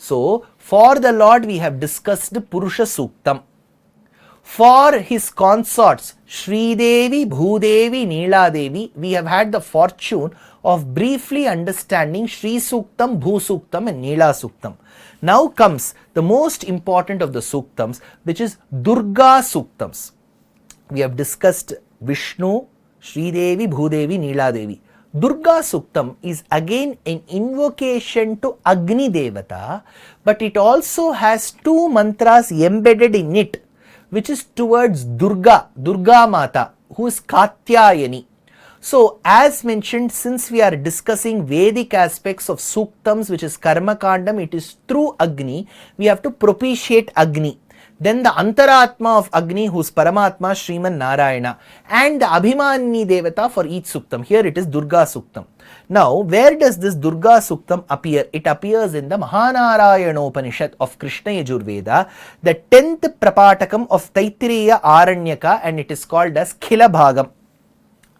So, for the Lord we have discussed Purusha Suktam. For his consorts Sri Devi, Bhudevi, Neela Devi, we have had the fortune of briefly understanding Sri Suktam, Bhu Suktam and Neela Suktam. Now comes the most important of the Suktams, which is Durga Suktams. We have discussed Vishnu, Sri Devi, Bhudevi, Neela Devi. Durga Suktam is again an invocation to Agni Devata, but it also has two mantras embedded in it, which is towards Durga, Durga Mata, who is Katyayani. So, as mentioned, since we are discussing Vedic aspects of Suktams, which is Karma Kandam, it is through Agni, we have to propitiate Agni. Then the Antaratma of Agni, who is Paramatma, Sriman Narayana, and the Abhimanni Devata for each Suktam. Here it is Durga Suktam. Now, where does this Durga Suktam appear? It appears in the Mahānārāyana Upanishad of Krishna Yajurveda, the 10th Prapatakam of Taittiriya Aranyaka, and it is called as Khila Bhagam.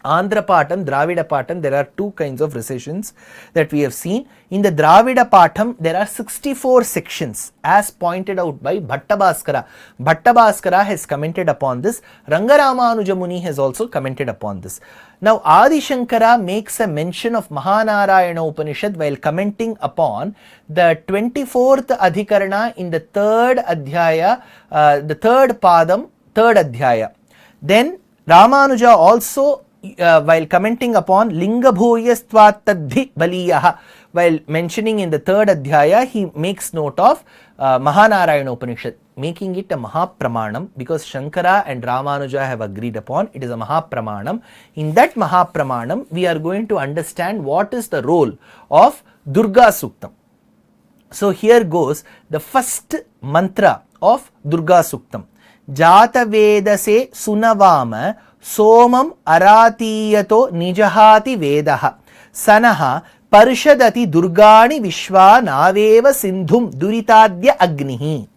Andhra Patam, Dravida Patam, there are two kinds of recitations that we have seen. In the Dravida Patam, there are 64 sections as pointed out by Bhattabhaskara. Bhattabhaskara has commented upon this. Rangaramanuja Muni has also commented upon this. Now, Adi Shankara makes a mention of Mahānārāyana Upanishad while commenting upon the 24th Adhikarana in the 3rd Adhyaya, the 3rd Padam, 3rd Adhyaya. Then, Ramanuja also while commenting upon Linga Bhuyastvatadhi Baliyaha, while mentioning in the 3rd Adhyaya, he makes note of Mahānārāyana Upanishad, making it a Mahapramanam, because Shankara and Ramanuja have agreed upon it is a Mahapramanam. In that Mahapramanam, we are going to understand what is the role of Durga Suktam. So here goes the first mantra of Durga Suktam. Jata Vedase Sunavama Somam Aratiyato Nijahati Vedaha Sanaha Parishadati Durgani Vishwa Naveva Sindhum Duritadya Agnihi.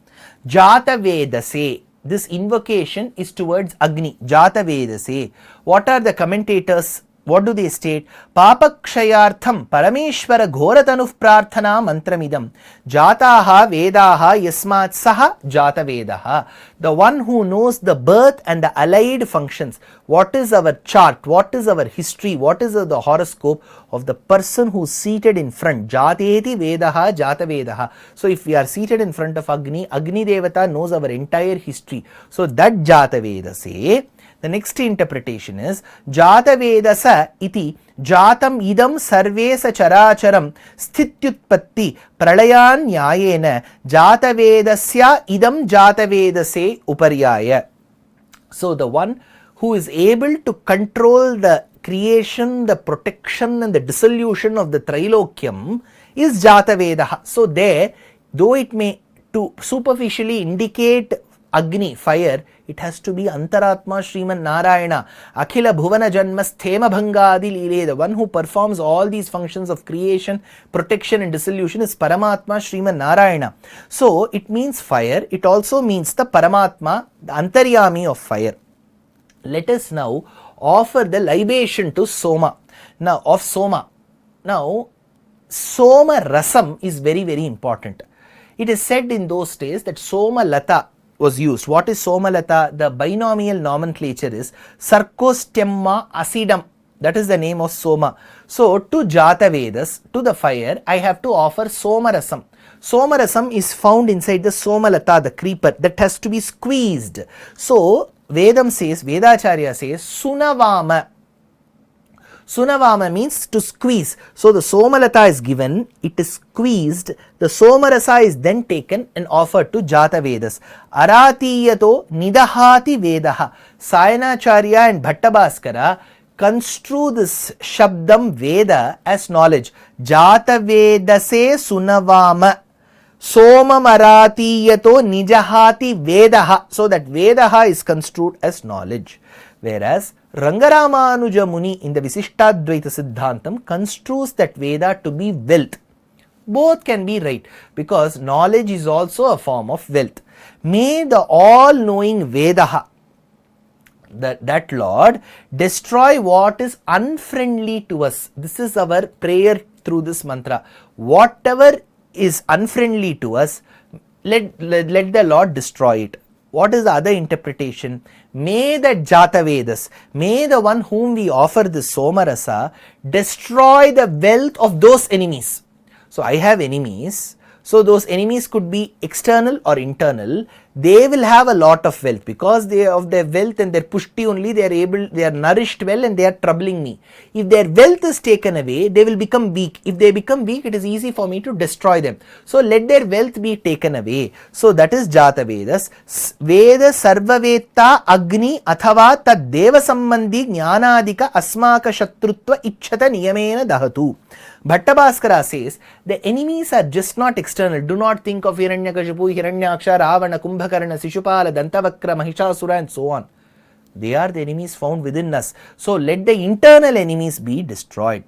Jata Vedase. This invocation is towards Agni. Jata Vedase. What are the commentators? What do they state? Papakshayartham Parameshwara Ghoratanuf Prarthana Mantramidam Jataha Vedaha Yasmat Saha Jata Vedaha. The one who knows the birth and the allied functions. What is our chart? What is our history? What is the horoscope of the person who is seated in front? Jateti Vedaha Jata Vedaha. So if we are seated in front of Agni, Agni Devata knows our entire history. So that Jata Vedase. The next interpretation is Jata Vedasa iti Jatam idam sarvesa characharam sthityutpatti pralayan nyayena Jata Vedasya idam Jata Vedase uparyaya. So the one who is able to control the creation, the protection and the dissolution of the Trilokyam is Jata Vedaha. So there, though it may to superficially indicate Agni, fire, it has to be Antaratma Sriman Narayana, Akhila Bhuvana Janma Sthema Bhangadi Lile. The one who performs all these functions of creation, protection and dissolution is Paramatma Sriman Narayana. So it means fire, it also means the Paramatma, the Antaryami of fire. Let us now offer the libation to Soma. Now of Soma. Now Soma Rasam is very important. It is said in those days that Soma Lata was used. What is Somalata? The binomial nomenclature is Sarcostemma acidum. That is the name of Soma. So to Jata Vedas, to the fire, I have to offer Somarasam. Somarasam is found inside the Somalata, the creeper, that has to be squeezed. So Vedam says, Vedacharya says, Sunavama. Sunavama means to squeeze. So the Somalata is given, it is squeezed, the Somarasa is then taken and offered to Jata Vedas. Aratiyato Nidahati Vedaha. Sayanacharya and Bhattabhaskara construe this Shabdam Veda as knowledge. Jata Vedase Sunavama. Somamaraatiyato Nijahati Vedaha. So that Vedaha is construed as knowledge. Whereas Rangaramanuja Muni in the Visishtadvaita Siddhantam construes that Veda to be wealth. Both can be right, because knowledge is also a form of wealth. May the all-knowing Vedaha, that Lord, destroy what is unfriendly to us. This is our prayer through this mantra. Whatever is unfriendly to us, let the Lord destroy it. What is the other interpretation? May that Jata Vedas, may the one whom we offer this Somarasa destroy the wealth of those enemies. So I have enemies. So those enemies could be external or internal. They will have a lot of wealth because they of their wealth and their pushti only they are nourished well and they are troubling me. If their wealth is taken away, they will become weak. If they become weak, it is easy for me to destroy them. So let their wealth be taken away. So that is Jata Vedas. Veda Sarvaveta Agni Athava Tad Deva Sambandhi Jnanadika Asmaka Shatrutva Ichhata Niyamena Dahatu. Bhattabhaskara says the enemies are just not external. Do not think of Hiranyakashipu, Hiranyaksha, Ravana, Kumbhakarna, Sishupala, Dantavakra, Mahishasura and so on. They are the enemies found within us. So let the internal enemies be destroyed.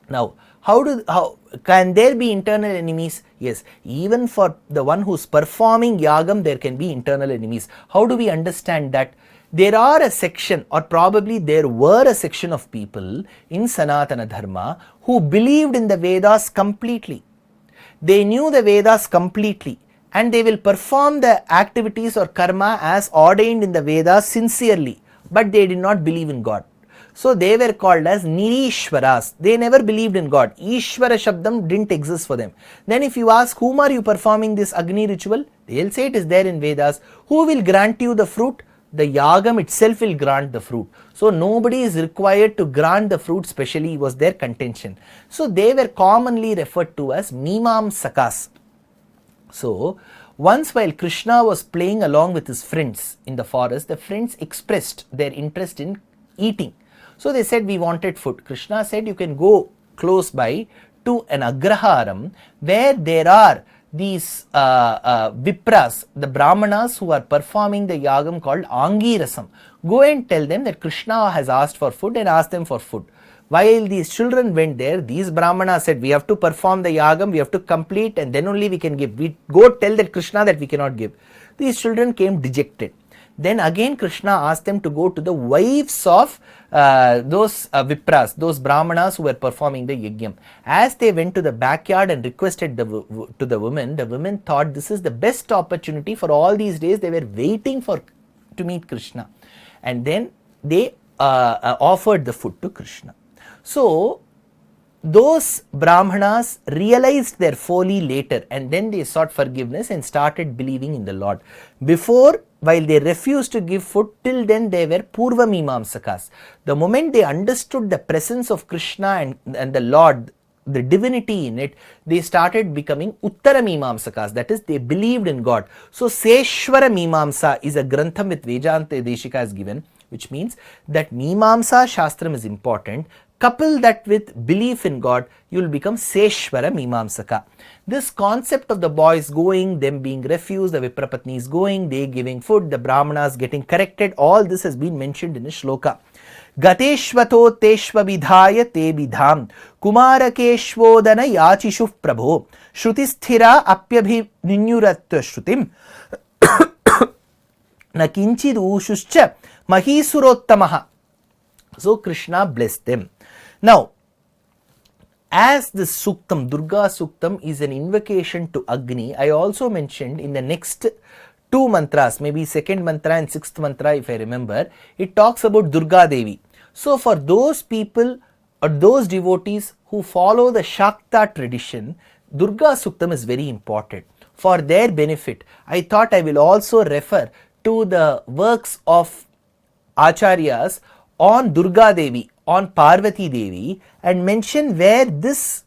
Now, how can there be internal enemies? Yes, even for the one who is performing yagam, there can be internal enemies. How do we understand that? There are a section, or probably there were a section of people in Sanatana Dharma who believed in the Vedas completely. They knew the Vedas completely and they will perform the activities or karma as ordained in the Vedas sincerely, but they did not believe in God. So they were called as Nirishwaras. They never believed in God. Ishvara Shabdam didn't exist for them. Then if you ask, whom are you performing this Agni ritual? They'll say it is there in Vedas. Who will grant you the fruit? The yagam itself will grant the fruit. So nobody is required to grant the fruit specially, was their contention. So they were commonly referred to as Mimamsakas. So once while Krishna was playing along with his friends in the forest, the friends expressed their interest in eating. So they said, we wanted food. Krishna said, you can go close by to an agraharam where there are these Vipras, the Brahmanas who are performing the yagam called Angirasam. Go and tell them that Krishna has asked for food and ask them for food. While these children went there, these Brahmanas said, we have to perform the yagam, we have to complete and then only we can give. We go tell that Krishna that we cannot give. These children came dejected. Then again Krishna asked them to go to the wives of those Vipras, those Brahmanas who were performing the yajnam. As they went to the backyard and requested to the women thought this is the best opportunity for all these days. They were waiting to meet Krishna. And then they offered the food to Krishna. So those Brahmanas realized their folly later and then they sought forgiveness and started believing in the Lord. Before, while they refused to give food, till then they were Purva Mimamsakas. The moment they understood the presence of Krishna and the Lord, the divinity in it, they started becoming Uttara Mimamsakas. That is, they believed in God. So Seshwara Mimamsa is a grantham with Vedanta Deshika has given, which means that Mimamsa Shastram is important. Couple that with belief in God, you will become Seshwara Mimamsaka. This concept of the boys going, them being refused, the Viprapatnis going, they giving food, the Brahmanas getting corrected, all this has been mentioned in a shloka. Gateshvato teshva vidhaya te vidham kumarakeshvodana yachishu prabho shrutisthira apyabhinyuratva shrutim nakinchid ushuscha mahisurottamaha. So Krishna blessed them. Now, as the Suktam, Durga Suktam is an invocation to Agni, I also mentioned in the next two mantras, maybe second mantra and sixth mantra if I remember, it talks about Durga Devi. So for those people or those devotees who follow the Shakta tradition, Durga Suktam is very important. For their benefit, I thought I will also refer to the works of Acharyas on Durga Devi, on Parvati Devi, and mention where this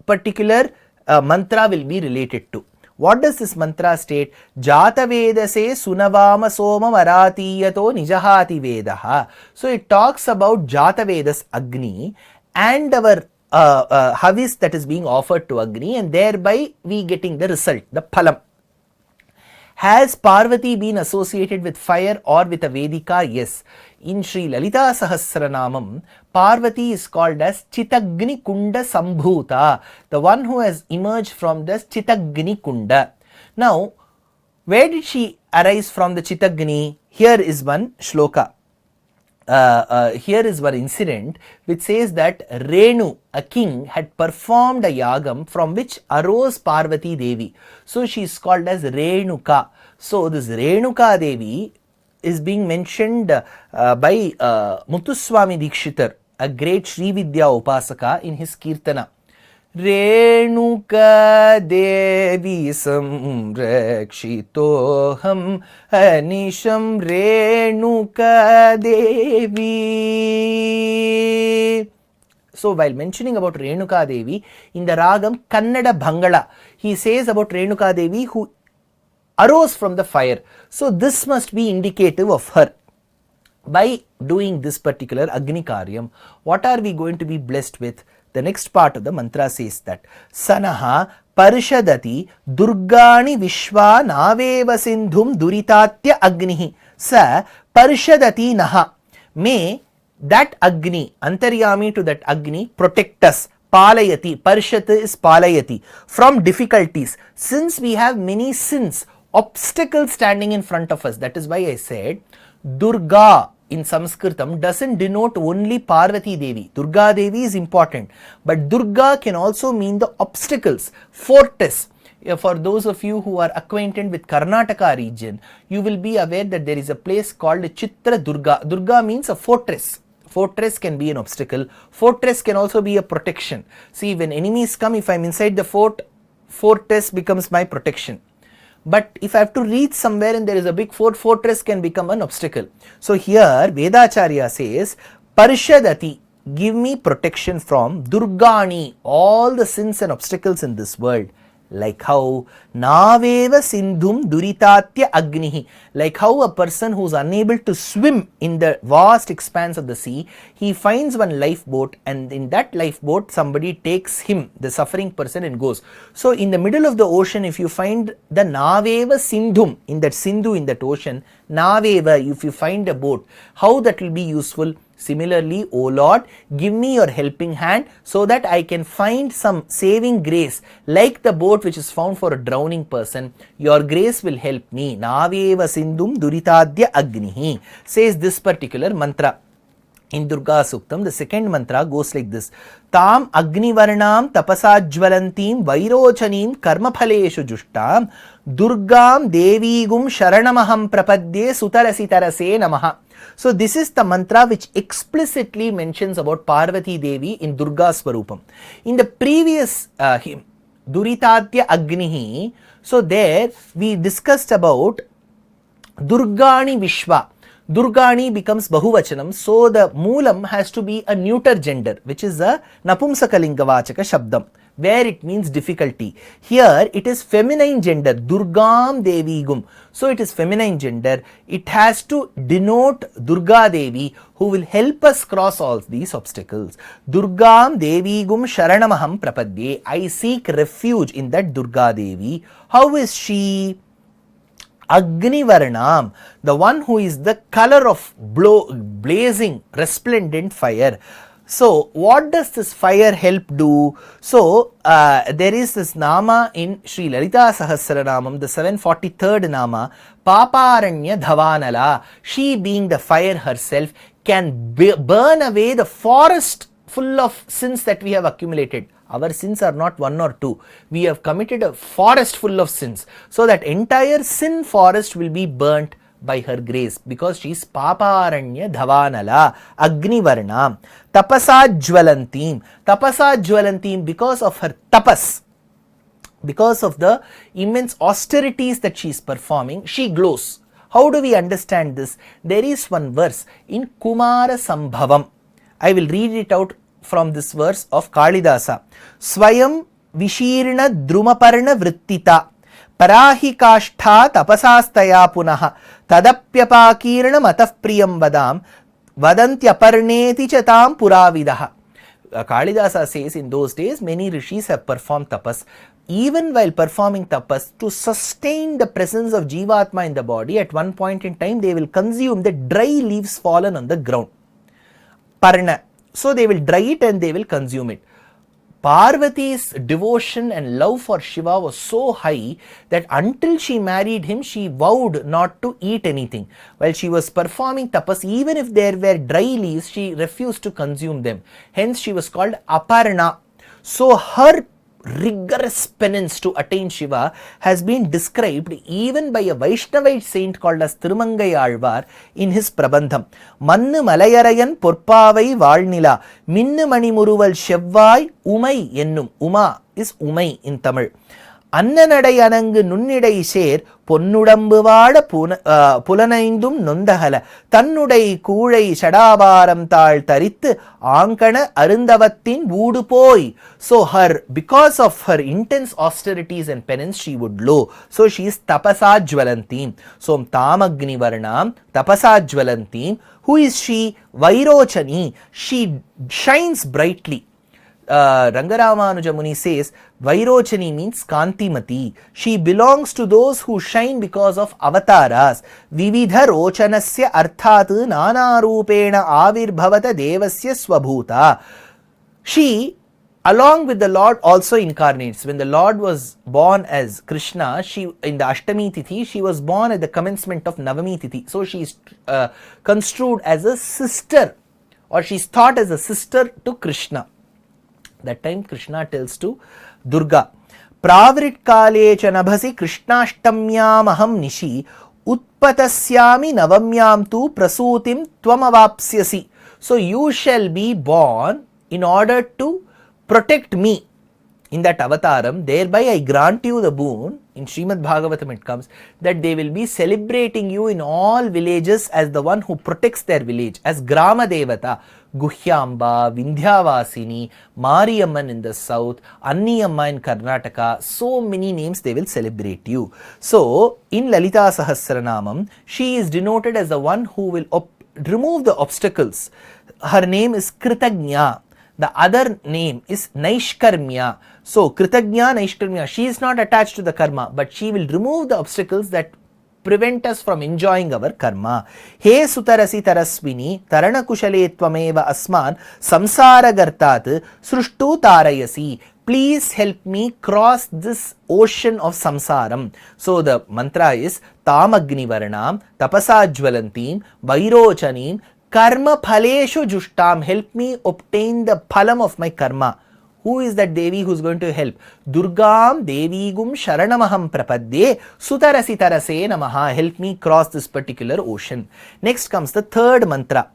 particular mantra will be related to. What does this mantra state? Jata Vedase Sunavama Soma Varatiyato Nijahati Vedaha. So it talks about Jata Vedas Agni and our havis that is being offered to Agni, and thereby we getting the result, the phalam. Has Parvati been associated with fire or with a Vedika? Yes. In Sri Lalita Sahasranamam, Parvati is called as Chitagni Kunda Sambhuta, the one who has emerged from the Chitagni Kunda. Now, where did she arise from the Chitagni? Here is one shloka. here is one incident which says that Renu, a king, had performed a yagam from which arose Parvati Devi. So she is called as Renuka. So this Renuka Devi is being mentioned by Muthuswami Dikshitar, a great Sri Vidya Upasaka, in his Kirtana. Renuka Devi samrakshitoham anisham Renuka Devi. So while mentioning about Renuka Devi in the ragam Kannada Bangala, he says about Renuka Devi who arose from the fire. So this must be indicative of her. By doing this particular Agni Karyam, what are we going to be blessed with? The next part of the mantra says that Sanaha Parishadati Durgani Vishwa Naveva Sindhum Duritatya Agnihi Sa Parishadati Naha. May that Agni, Antaryami to that Agni, protect us. Palayati, Parishat is Palayati, from difficulties. Since we have many sins, obstacles standing in front of us, that is why I said Durga in Sanskritam doesn't denote only Parvati Devi. Durga Devi is important, but Durga can also mean the obstacles, fortress. For those of you who are acquainted with Karnataka region, you will be aware that there is a place called Chitra Durga. Durga means a fortress. Fortress can be an obstacle. Fortress can also be a protection. See, when enemies come, if I am inside the fort, fortress becomes my protection. But if I have to reach somewhere and there is a big fort, fortress can become an obstacle. So here Vedacharya says, Parishadati, give me protection from Durgani, all the sins and obstacles in this world. Like how Naveva Sindhum Duritatya Agnihi, like how a person who is unable to swim in the vast expanse of the sea, he finds one lifeboat, and in that lifeboat somebody takes him, the suffering person, and goes. So in the middle of the ocean, if you find the Naveva Sindhum, in that Sindhu, in that ocean, Naveva, if you find a boat, how that will be useful? Similarly, O Lord, give me your helping hand so that I can find some saving grace, like the boat which is found for a drowning person. Your grace will help me. Naveva Sindhum Duritadya Agnihi, says this particular mantra. In Durga Suktam, the second mantra goes like this. Tam Agni Varnam Tapasajvalantim Vairochanim Karmaphaleshu Jushtam Durgam Devigum Sharanamaham Prapadye Sutarasitarase Namaha. So this is the mantra which explicitly mentions about Parvati Devi in Durga Swarupam. In the previous hymn, Duritadya Agnihi, so there we discussed about Durgani Vishwa. Durgani becomes Bahuvachanam, so the Moolam has to be a neuter gender, which is a Napumsakalingavachaka Shabdam, where it means difficulty. Here it is feminine gender, Durgam Devigum. So it is feminine gender. It has to denote Durga Devi, who will help us cross all these obstacles. Durgam Devigum Sharanamaham Prapadye. I seek refuge in that Durga Devi. How is she? Agni Varnam, the one who is the color of blazing, resplendent fire. So what does this fire help do? So there is this nama in Sri Lalita Sahasranamam, the 743rd nama, Paparanya Dhavanala. She, being the fire herself, can burn away the forest full of sins that we have accumulated. Our sins are not one or two. We have committed a forest full of sins. So that entire sin forest will be burnt by her grace, because she is Paparanya Dhavanala, Agni Varnam, Tapasa Jwalantim. Tapasa Jwalantim, because of her tapas, because of the immense austerities that she is performing, she glows. How do we understand this? There is one verse in Kumara Sambhavam. I will read it out from this verse of Kalidasa. Swayam Vishirna Drumaparna Vrittita Parahi Kashtha Tapasastaya Punaha Tadapyapakirna Mataf Priyam Vadam Vadantyaparneti Chatam Puravidaha. Kalidasa says in those days many rishis have performed tapas. Even while performing tapas, to sustain the presence of Jivatma in the body, at one point in time they will consume the dry leaves fallen on the ground. Parna. So they will dry it and they will consume it. Parvati's devotion and love for Shiva was so high that until she married him, she vowed not to eat anything. While she was performing tapas, even if there were dry leaves, she refused to consume them. Hence, she was called Aparna. So, her rigorous penance to attain Shiva has been described even by a Vaishnavite saint called as Thirumangai Alvar in his Prabandham. Mannu Malayarayan Purpavai Valnila Minnu Manimuruval Shevvai Umai Ennum. Uma is Umai in Tamil. அன்னநடை அணங்கு நுண்ணிடை சேர் பொன்னுடம்பு வாட புலனைந்தும் நொந்தகல தன்னுடை கூழை சடாபாரம் தாழ் தரித்து ஆங்கண அருந்தவத்தின் ஊடு போய். So because of her intense austerities and penance, she would low. So she is tapasajvalantim. So tamagni varnam tapasajvalantim. Who is she? Vairochani. She shines brightly. Rangaramanuja Muni says Vairochani means Kantimati. She belongs to those who shine because of avataras. Vividha Rochanasya Arthat Nana Rupena Avirbhavata Devasya Swabhuta. She, along with the Lord, also incarnates. When the Lord was born as Krishna, she in the Ashtami Tithi, she was born at the commencement of Navami Tithi. So she is construed as a sister, or she is thought as a sister to Krishna. That time Krishna tells to Durga, Pravrit kale chanabhasi Krishnashtamyam aham nishi utpatasyami navamyam tu prasutim tvamavapsyasi. So you shall be born in order to protect me in that avataram. Thereby I grant you the boon. In Srimad Bhagavatam it comes that they will be celebrating you in all villages as the one who protects their village, as Grama Devata, Guhyamba, Vindhyavasini, Mariamman in the south, Anniyamma in Karnataka. So many names they will celebrate you. So in Lalita Sahasranamam, she is denoted as the one who will remove the obstacles. Her name is Kritagnya. The other name is Naishkarmya. So, Kritagnya, Naishkarmya, she is not attached to the karma, but she will remove the obstacles that prevent us from enjoying our karma. He Sutarasi Tarasvini, Tarana Kushale Tvameva Asman, Samsara Gartat, Srushtu Tarayasi. Please help me cross this ocean of samsaram. So, the mantra is Tamagni Varanam, Tapasajvalantim, Vairochanim, Karma phaleshu jushtam. Help me obtain the phalam of my karma. Who is that Devi who is going to help? Durgam Devigum Sharanamaham Prapadye Sutarasi Tarase Namaha. Help me cross this particular ocean. Next comes the third mantra.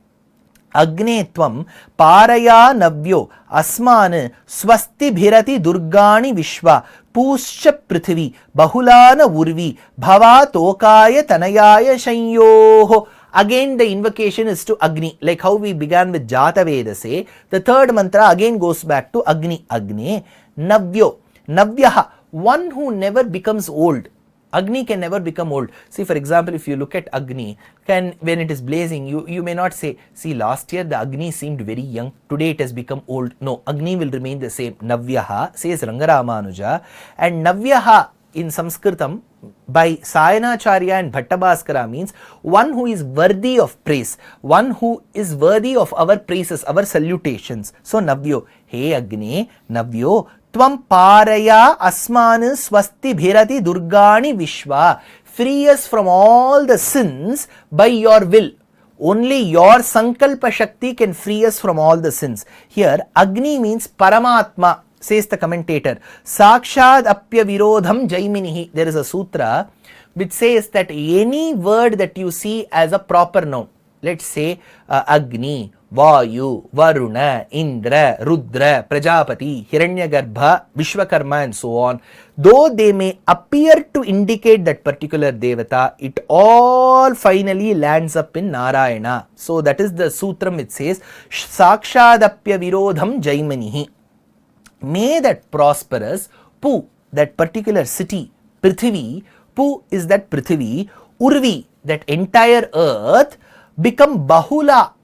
Agnetvam Paraya Navyo Asman Swasti Bhirati Durgani Vishwa Puscha Prithvi Bahulana Urvi Bhava Tokaya Tanayaya Shanyoho. Again the invocation is to Agni, like how we began with Jata Vedase. The third mantra again goes back to Agni. Agni, Navyo, Navyaha, one who never becomes old. Agni can never become old. See, for example, if you look at Agni, when it is blazing, you may not say, see, last year the Agni seemed very young, today it has become old. No, Agni will remain the same. Navyaha, says Rangaramanuja. And Navyaha in Sanskritam by Sayanacharya and Bhattabhaskara means one who is worthy of praise, one who is worthy of our praises, our salutations. So Navyo, hey Agni, Navyo, Tvam Paraya Asmanu Swasti Bhirati Durgani Vishwa. Free us from all the sins by your will. Only your Sankalpa Shakti can free us from all the sins. Here Agni means Paramatma, says the commentator. Sakshad Apya Virodham Jaiminihi. There is a sutra which says that any word that you see as a proper noun, let's say Agni, Vayu, Varuna, Indra, Rudra, Prajapati, Hiranyagarbha, Vishwakarma and so on, though they may appear to indicate that particular Devata, it all finally lands up in Narayana. So that is the sutram which says Sakshadapya Virodham Jaimanihi. May that prosperous Pu, that particular city, Prithvi, Pu is that Prithvi, Urvi, that entire earth, become Bahula,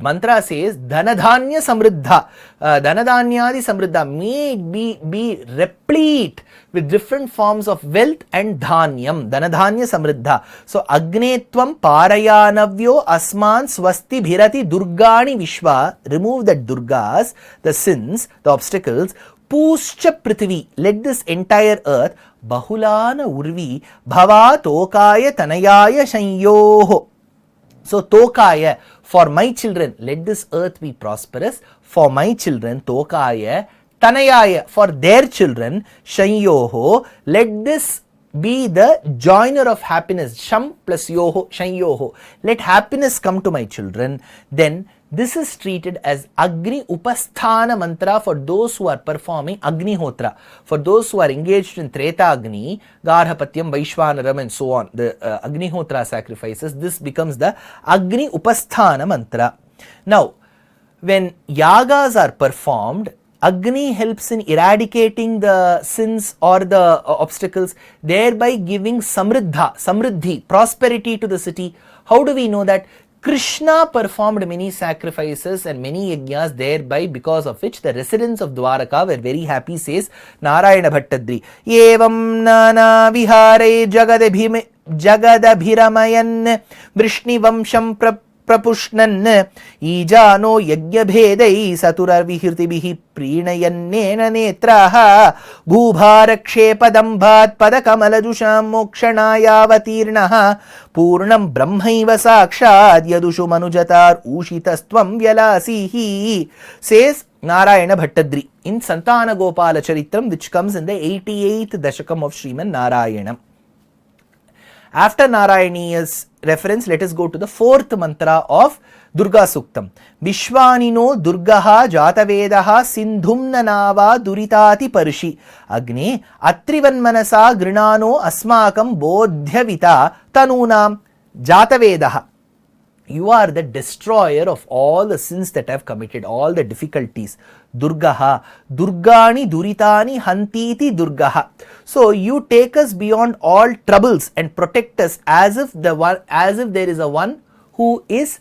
mantra says Dhanadhanya Samriddha, Dhanadhanyadi Samriddha, may it be replete with different forms of wealth and dhanyam, Dhanadhanya Samriddha. So Agnetvam Parayanavyo Asman Swasti Bhirati Durgani Vishwa, remove the Durgas, the sins, the obstacles. Puscha Prithvi, let this entire earth, Bahulana Urvi, Bhava Tokaya Tanayaya Shanyoho. So Tokaya, for my children, let this earth be prosperous. For my children, Tokaya, Tanayaya, for their children, Shanyoho, let this be the joiner of happiness. Sham plus yoho, Shanyoho. Let happiness come to my children. Then this is treated as Agni Upasthana mantra for those who are performing Agnihotra. For those who are engaged in Treta Agni, Garhapatyam, Vaishvanaram and so on, the Agnihotra sacrifices, this becomes the Agni Upasthana mantra. Now, when yagas are performed, Agni helps in eradicating the sins or the obstacles, thereby giving samriddhi, prosperity to the city. How do we know that? Krishna performed many sacrifices and many yajnas, thereby because of which the residents of Dwaraka were very happy, says Narayana Bhattadri. Evam nana vihare jagadabhiramayan vrishnivam prapushnan ijano yagyabhedai saturar vihirtibihi preenayannena netraha bhubharakshepadambhat padakamalajusam mokshanayavatirnaha purnam brahmaiva sakshad yadushu manujatar ushitastvam vyalasihi, says Narayana Bhattadri in Santana Gopala Charitram, which comes in the 88th Dashakam of Sriman Narayana. After Narayaniya's reference, let us go to the fourth mantra of Durga Suktam. Vishwanino Durgaha Jatavedaha Sindhumna Nava Duritati Parshi Agne Atrivan Manasa Grinano Asmakam Bodhyavita Tanunam Jatavedaha. You are the destroyer of all the sins that I have committed, all the difficulties. Durgaha, Durgani Duritani Hantiti Durgaha. So you take us beyond all troubles and protect us as if there is a one who is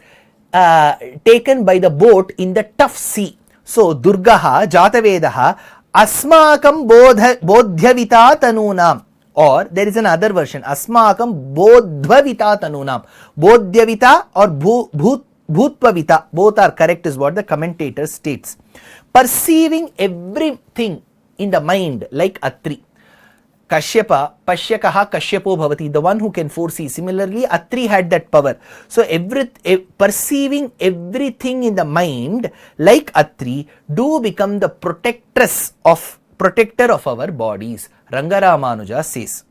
taken by the boat in the tough sea. So Durgaha, Jatavedaha, Asmakam Bodhyavita Tanunam. Or there is another version, Asmakam Bodhvavita Tanunam. Bodhyavita or Bhutvavita, both are correct is what the commentator states. Perceiving everything in the mind like Atri. Kashyapa, Pashyakaha Kashyapo Bhavati, the one who can foresee. Similarly, Atri had that power. So perceiving everything in the mind like Atri do become the protector of our bodies, Rangaramanuja says.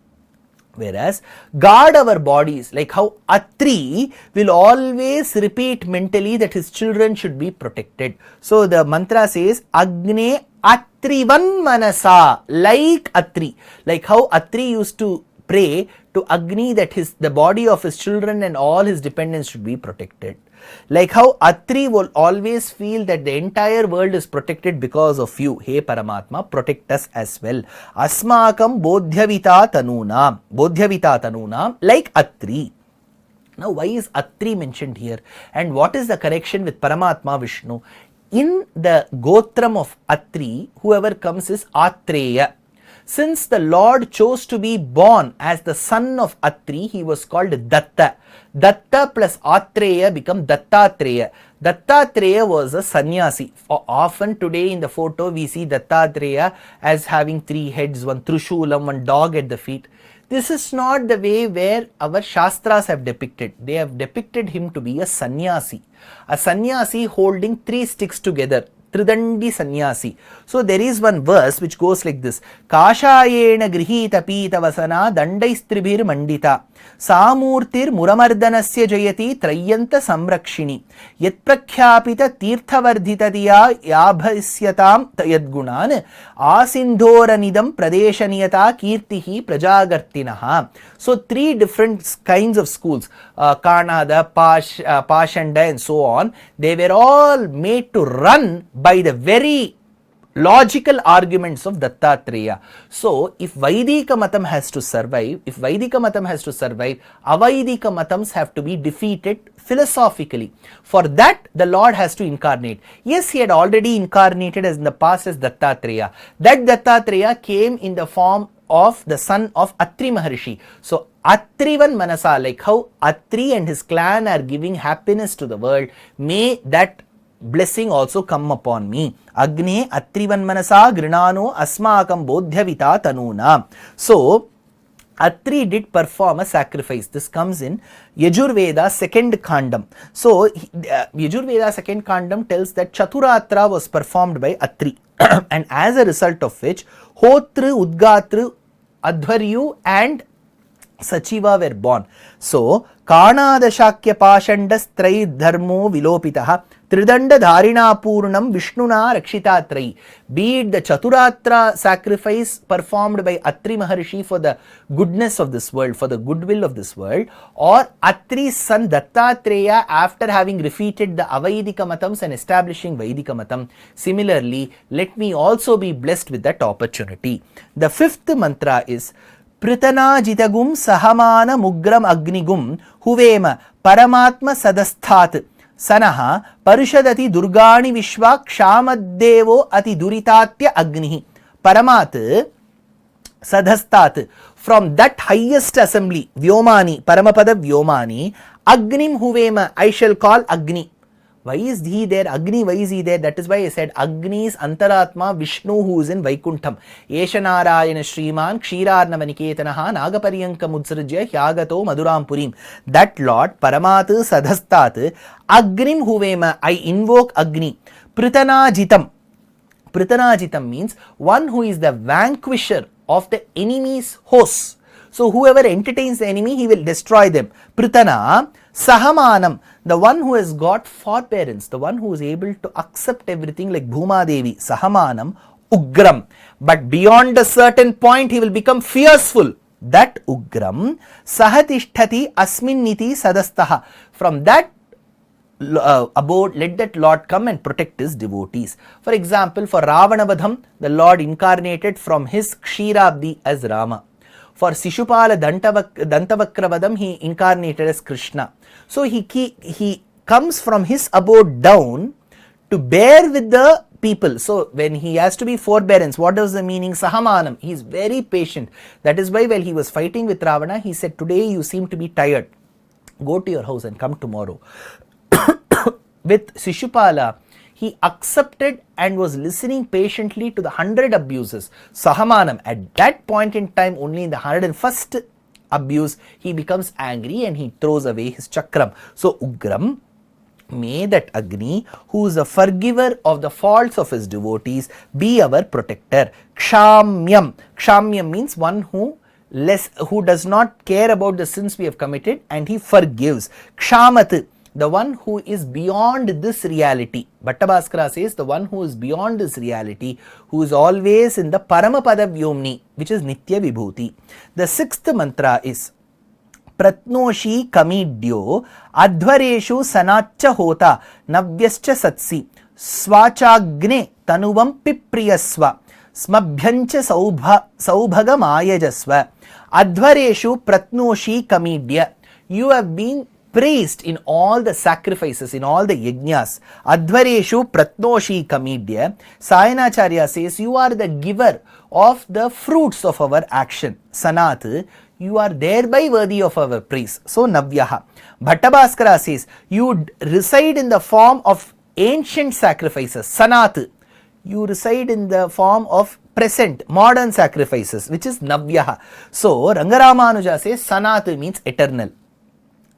Whereas guard our bodies, like how Atri will always repeat mentally that his children should be protected. So the mantra says Agne Atrivan Manasa, like Atri, like how Atri used to pray to Agni that the body of his children and all his dependents should be protected. Like how Atri will always feel that the entire world is protected because of you. Hey Paramatma, protect us as well. Asmakam Bodhyavita Tanunam, like Atri. Now why is Atri mentioned here? And what is the connection with Paramatma Vishnu? In the Gotram of Atri, whoever comes is Atreya. Since the Lord chose to be born as the son of Atri, he was called Datta. Datta plus Atreya become Dattatreya. Dattatreya was a sannyasi. Often today in the photo we see Dattatreya as having 3 heads, one Trishulam, one dog at the feet. This is not the way where our Shastras have depicted. They have depicted him to be a sannyasi holding 3 sticks together. Tridandi Sannyasi. So there is one verse which goes like this. Kashayena grihita pita vasana dandaistribhir mandita samurtir muramardhanasya jayati trayanta samrakshini yat prakhyapita tirthavardhita diya yabhasyatam yadgunan asindoranidam pradeshaniyata kirtihi prajagartinaha. So 3 different kinds of schools, Kanada, Pashanda and so on, they were all made to run by the very logical arguments of Dattatreya. So, if Vaidika Matam has to survive, Avaidika Matams have to be defeated philosophically. For that, the Lord has to incarnate. Yes, he had already incarnated as in the past as Dattatreya. That Dattatreya came in the form of the son of Atri Maharshi. So, Atrivan Manasa, like how Atri and his clan are giving happiness to the world, may that blessing also come upon me. Agne Atrivan Manasa Grinano Asmakam Bodhyavita Tanuna. So, Atri did perform a sacrifice. This comes in Yajurveda second Khandam. So, Yajurveda second Khandam tells that Chaturatra was performed by Atri and as a result of which Hotru, Udgatru, Adhvaryu and Sachiva were born. So, Kanadashakya Pashandas Trai Dharmo Vilopitaha Tridanda Dharina Purnam Vishnuna Rakshita Trai. Be it the Chaturatra sacrifice performed by Atri Maharshi for the goodness of this world, for the goodwill of this world, or Atri's son Dattatreya after having defeated the Avaidika Matams and establishing Vaidika Matam. Similarly, let me also be blessed with that opportunity. The fifth mantra is Pritana Jitagum Sahamana Mugram Agnigum Huvema Paramatma Sadasthat Sanaha Parishadati Durgani Vishwa Kshamaddevo Ati Duritatya Agnihi Paramat Sadhastat. From that highest assembly, Vyomani, Paramapada Vyomani, Agnim Huvema, I shall call Agni. Why is he there? Agni, why is he there? That is why I said Agni is Antaratma Vishnu who is in Vaikuntham. Yeshanarayana Shriman Kshiranavaniketanaha Nagaparyanka Mutsrajya Hyagato Maduram Purim. That Lord, Paramat Sadhastat, Agnim Huvema, I invoke Agni. Pritana Jitam. Pritana Jitam means one who is the vanquisher of the enemy's hosts. So, whoever entertains the enemy, he will destroy them. Pritana Sahamanam, the one who has got forbearance, the one who is able to accept everything like Bhuma Devi. Sahamanam Ugram. But beyond a certain point, he will become fierceful. That Ugram Sahatishtati Asminniti Sadastaha. From that abode, let that Lord come and protect his devotees. For example, for Ravanavadham, the Lord incarnated from his Kshirabdi as Rama. For Sishupala Dantavakravadam, he incarnated as Krishna. So, he comes from his abode down to bear with the people. So, when he has to be forbearance, what does the meaning? Sahamanam. He is very patient. That is why while he was fighting with Ravana, he said, today you seem to be tired. Go to your house and come tomorrow. With Sishupala, he accepted and was listening patiently to the 100 abuses. Sahamanam, at that point in time, only in the 101st abuse, he becomes angry and he throws away his chakram. So, Ugram, may that Agni, who is a forgiver of the faults of his devotees, be our protector. Kshamyam. Kshamyam means one who does not care about the sins we have committed and he forgives. Kshamat, the one who is beyond this reality. Bhattabhaskara says the one who is beyond this reality, who is always in the Paramapada Vyomni, which is Nitya Vibhuti. The sixth mantra is Pratnoshi Kamidyo Adhvareshu Sanacha Hota Navyascha Satsi Swachagne Tanuvam Pipriyasva Smabhyancha Saubhagam Ayajasva. Adhvareshu Pratnoshi Kamidya. You have been praised in all the sacrifices, in all the yajnas. Adhvareshu Pratnoshi Kamidya. Sayanacharya says, you are the giver of the fruits of our action. Sanat, you are thereby worthy of our praise. So, Navyaha. Bhattabhaskara says, you reside in the form of ancient sacrifices. Sanat, you reside in the form of present, modern sacrifices, which is Navyaha. So, Rangaramanuja says, Sanat means eternal.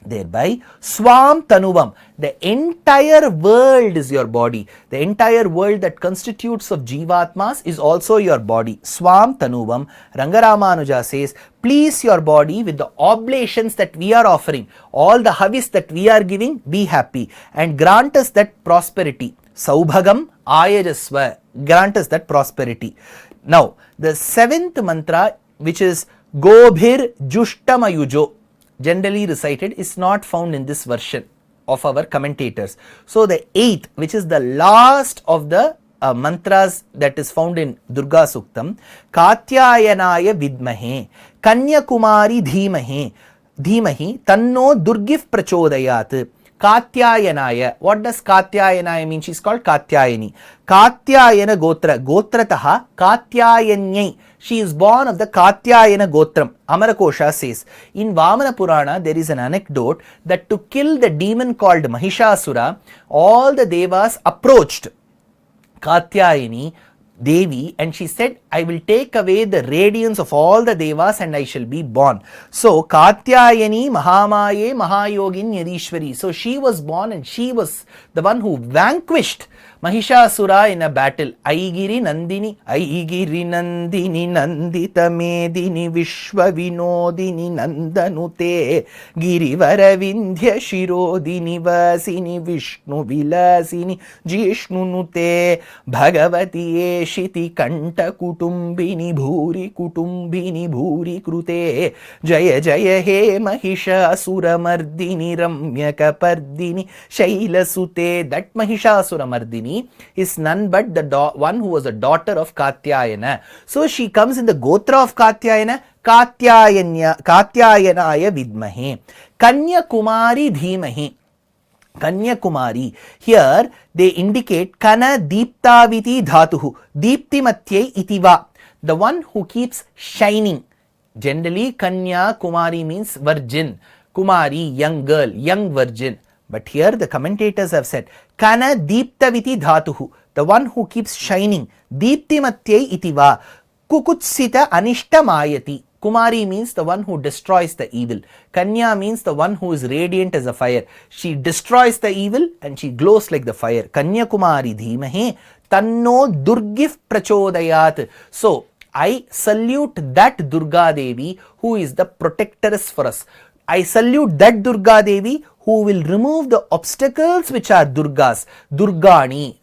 Thereby, Swam Tanuvam, the entire world is your body. The entire world that constitutes of Jivatmas is also your body. Swam Tanuvam, Rangaramanuja says, please your body with the oblations that we are offering, all the havis that we are giving, be happy and grant us that prosperity. Saubhagam Ayajasva, grant us that prosperity. Now, the seventh mantra, which is Gobhir Jushtamayujo, generally recited, is not found in this version of our commentators. So, the eighth, which is the last of the mantras that is found in Durga Suktam. Katyayanaya vidmahe, Kanyakumari dhimahi, tanno Durgif prachodayat. Katyayanaya. What does Katyayanaya mean? She is called Katyayani. Katyayana Gotra. Gotrataha Katyayanyai. She is born of the Katyayana Gotram. Amarakosha says. In Vamana Purana, there is an anecdote that to kill the demon called Mahishasura, all the Devas approached Katyayani Devi and she said, I will take away the radiance of all the Devas and I shall be born. So, Katyayani Mahamaye Mahayogin Yadishwari. So, she was born and she was the one who vanquished Mahishasura in a battle. Aigiri Nandini Nandita Medini Vishwa Vinodini Nandanute Girivara Vindhya Shirodini Vasini Vishnu Vilasini Jishnunute Bhagavati Eshiti Kanta Kutumbini Bhuri Krute Jaya Jaya He Mahishasura Mardini Ramyaka Pardini Shaila Sute. That Mahishasura Mardini is none but the one who was a daughter of Katyayana. So she comes in the Gotra of Katyayana, Katyayanaya Vidmahe. Kanyakumari Dhimahi. Kanyakumari. Here they indicate Kana Deeptaviti Dhatuhu. Deeptimatyai itiva. The one who keeps shining. Generally, Kanya Kumari means virgin. Kumari, young girl, young virgin. But here the commentators have said, Kana Deeptaviti Dhatuhu, the one who keeps shining. Deeptimatyai itiva. Kukutsita Anishta Mayati. Kumari means the one who destroys the evil. Kanya means the one who is radiant as a fire. She destroys the evil and she glows like the fire. Kanya Kumari Dhimahe Tanno Durgif Prachodayat. So, I salute that Durga Devi who is the protectress for us. I salute that Durga Devi who will remove the obstacles which are Durgas. Durgani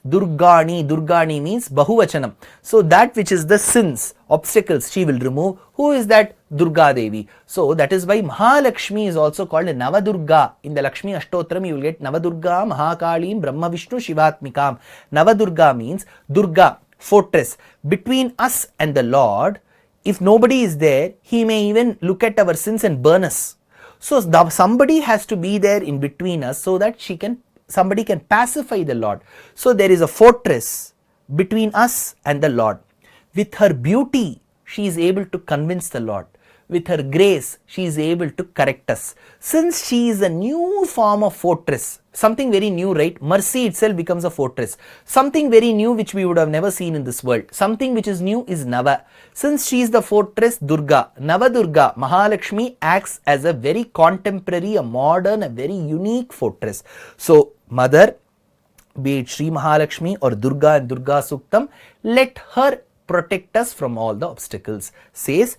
means Bahuvachanam. So that which is the sins, obstacles she will remove. Who is that? Durga Devi. So that is why Mahalakshmi is also called Navadurga. In the Lakshmi Ashtotram you will get Navadurga, Mahakalim, Brahma Vishnu, Shivatmikam. Navadurga means Durga, fortress. Between us and the Lord, if nobody is there, he may even look at our sins and burn us. So somebody has to be there in between us so that somebody can pacify the Lord. So there is a fortress between us and the Lord. With her beauty, she is able to convince the Lord. With her grace, she is able to correct us. Since she is a new form of fortress, something very new, right? Mercy itself becomes a fortress. Something very new which we would have never seen in this world. Something which is new is Nava. Since she is the fortress Durga, Navadurga, Mahalakshmi acts as a very contemporary, a modern, a very unique fortress. So, Mother, be it Sri Mahalakshmi or Durga and Durga Suktam, let her protect us from all the obstacles, says